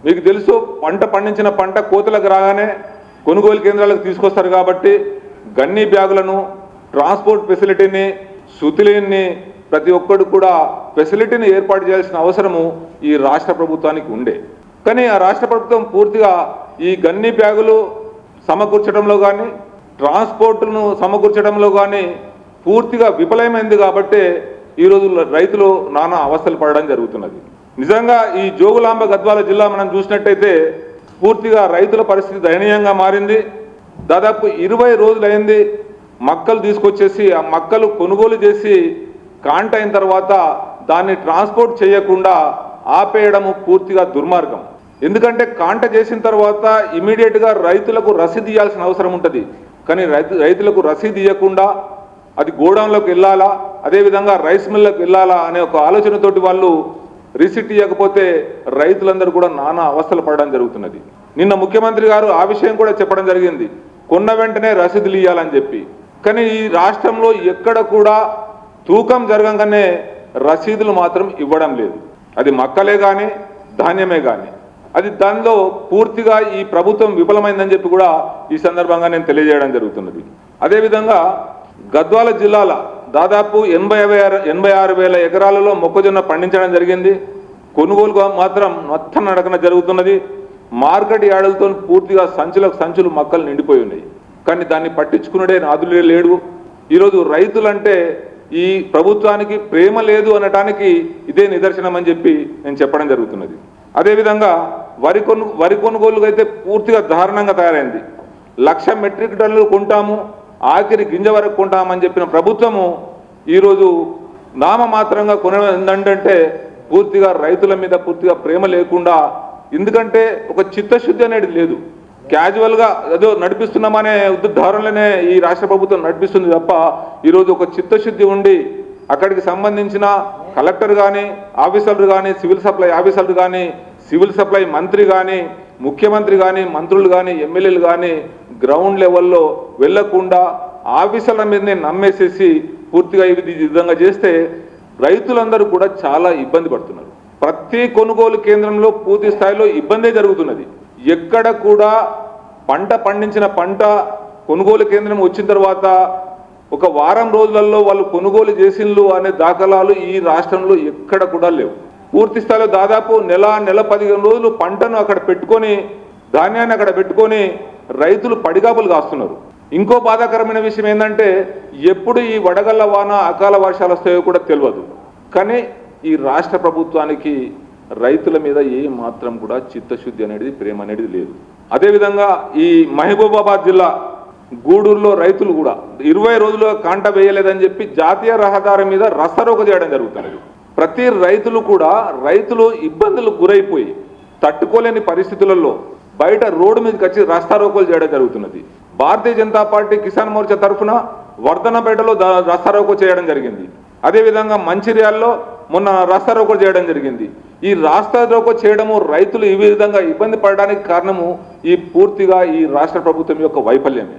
మీకు తెలుసు పంట పండించిన పంట కోతలకు రాగానే కొనుగోలు కేంద్రాలకు తీసుకొస్తారు కాబట్టి గన్నీ బ్యాగులను ట్రాన్స్పోర్ట్ ఫెసిలిటీని సుతిలేని ప్రతి ఒక్కడు కూడా ఫెసిలిటీని ఏర్పాటు చేయాల్సిన అవసరము ఈ రాష్ట్ర ప్రభుత్వానికి ఉండే. కానీ ఆ రాష్ట్ర ప్రభుత్వం పూర్తిగా ఈ గన్నీ బ్యాగులు సమకూర్చడంలో కానీ ట్రాన్స్పోర్ట్ను సమకూర్చడంలో కానీ పూర్తిగా విఫలమైంది కాబట్టి ఈరోజు రైతులు నానా అవస్థలు పడడం జరుగుతున్నది. నిజంగా ఈ జోగులాంబ గద్వాల జిల్లా మనం చూసినట్టయితే పూర్తిగా రైతుల పరిస్థితి దయనీయంగా మారింది. దాదాపు 20 రోజులైంది మక్కలు తీసుకొచ్చేసి ఆ మక్కలు కొనుగోలు చేసి కాంట అయిన తర్వాత దాన్ని ట్రాన్స్పోర్ట్ చేయకుండా ఆపేయడము పూర్తిగా దుర్మార్గం. ఎందుకంటే కాంట చేసిన తర్వాత ఇమీడియట్గా రైతులకు రసీదు ఇవ్వాల్సిన అవసరం ఉంటుంది. కానీ రైతులకు రసీదు ఇవ్వకుండా అది గోడౌన్లోకి వెళ్ళాలా, అదేవిధంగా రైస్ మిల్లకు వెళ్ళాలా అనే ఒక ఆలోచనతోటి వాళ్ళు రిసిట్ ఇవ్వకపోతే రైతులందరూ కూడా నానా అవస్థలు పడడం జరుగుతున్నది. నిన్న ముఖ్యమంత్రి గారు ఆ విషయం కూడా చెప్పడం జరిగింది, కొన్న వెంటనే రసీదులు ఇవ్వాలని చెప్పి. కానీ ఈ రాష్ట్రంలో ఎక్కడ కూడా తూకం జరగంగానే రసీదులు మాత్రం ఇవ్వడం లేదు. అది మక్కలే కానీ ధాన్యమే కానీ అది దానిలో పూర్తిగా ఈ ప్రభుత్వం విఫలమైందని చెప్పి కూడా ఈ సందర్భంగా నేను తెలియజేయడం జరుగుతున్నది. అదేవిధంగా గద్వాల జిల్లాల దాదాపు 86,000 ఎకరాలలో మొక్కజొన్న పండించడం జరిగింది. కొనుగోలు మాత్రం మొత్తం నడకన జరుగుతున్నది. మార్కెట్ యార్డులతో పూర్తిగా సంచులు మక్కలు నిండిపోయి ఉన్నాయి. కానీ దాన్ని పట్టించుకునే నాదులే లేడు. ఈరోజు రైతులంటే ఈ ప్రభుత్వానికి ప్రేమ లేదు అనటానికి ఇదే నిదర్శనం అని చెప్పి నేను చెప్పడం జరుగుతున్నది. అదేవిధంగా వరి కొనుగోలు అయితే పూర్తిగా దారుణంగా తయారైంది. 1,00,000 మెట్రిక్ టన్నులు కొంటాము, ఆఖరి గింజ వరకు కొంటామని చెప్పిన ప్రభుత్వము ఈరోజు నామమాత్రంగా కొనంటే పూర్తిగా రైతుల మీద పూర్తిగా ప్రేమ లేకుండా, ఎందుకంటే ఒక చిత్తశుద్ధి అనేది లేదు. క్యాజువల్గా ఏదో నడిపిస్తున్నామనే ధోరణిలోనే ఈ రాష్ట్ర ప్రభుత్వం నడిపిస్తుంది తప్ప ఈరోజు ఒక చిత్తశుద్ధి ఉండి అక్కడికి సంబంధించిన కలెక్టర్ కానీ ఆఫీసర్లు కానీ సివిల్ సప్లై ఆఫీసర్లు కానీ సివిల్ సప్లై మంత్రి కానీ ముఖ్యమంత్రి కానీ మంత్రులు కానీ ఎమ్మెల్యేలు కానీ గ్రౌండ్ లెవెల్లో వెళ్లకుండా ఆఫీసర్ల మీదనే నమ్మేసేసి పూర్తిగా ఈ విధంగా చేస్తే రైతులందరూ కూడా చాలా ఇబ్బంది పడుతున్నారు. ప్రతి కొనుగోలు కేంద్రంలో పూర్తి స్థాయిలో ఇబ్బందే జరుగుతున్నది. ఎక్కడ కూడా పంట పండించిన పంట కొనుగోలు కేంద్రం వచ్చిన తర్వాత ఒక వారం రోజులలో వాళ్ళు కొనుగోలు చేసిండ్రు అనే దాఖలాలు ఈ రాష్ట్రంలో ఎక్కడ కూడా లేవు. పూర్తి స్థాయిలో దాదాపు నెల 15 రోజులు పంటను అక్కడ పెట్టుకొని ధాన్యాన్ని అక్కడ పెట్టుకొని రైతులు పడిగాపులు కాస్తున్నారు. ఇంకో బాధాకరమైన విషయం ఏంటంటే ఎప్పుడు ఈ వడగళ్ల వాన అకాల వర్షాలు వస్తాయో కూడా తెలియదు. కానీ ఈ రాష్ట్ర ప్రభుత్వానికి రైతుల మీద ఏ మాత్రం కూడా చిత్తశుద్ధి అనేది ప్రేమ అనేది లేదు. అదేవిధంగా ఈ మహబూబాబాద్ జిల్లా గూడూరులో రైతులు కూడా 20 రోజులు కాంట వేయలేదని చెప్పి జాతీయ రహదారి మీద రస్తారోకో చేయడం జరుగుతున్నది. ప్రతి రైతులు ఇబ్బందులు గురైపోయి తట్టుకోలేని పరిస్థితులలో బయట రోడ్డు మీదకి వచ్చి రస్తారోకోలు చేయడం జరుగుతున్నది. భారతీయ జనతా పార్టీ కిసాన్ మోర్చా తరఫున వర్ధనపేటలో రస్తారోకో చేయడం జరిగింది. అదేవిధంగా మంచిర్యాలలో మొన్న రాస్తారోకో చేయడం జరిగింది. ఈ రాస్తారోకో చేయడము రైతులు ఈ విధంగా ఇబ్బంది పడడానికి కారణము ఈ పూర్తిగా ఈ రాష్ట్ర ప్రభుత్వం యొక్క వైఫల్యమే.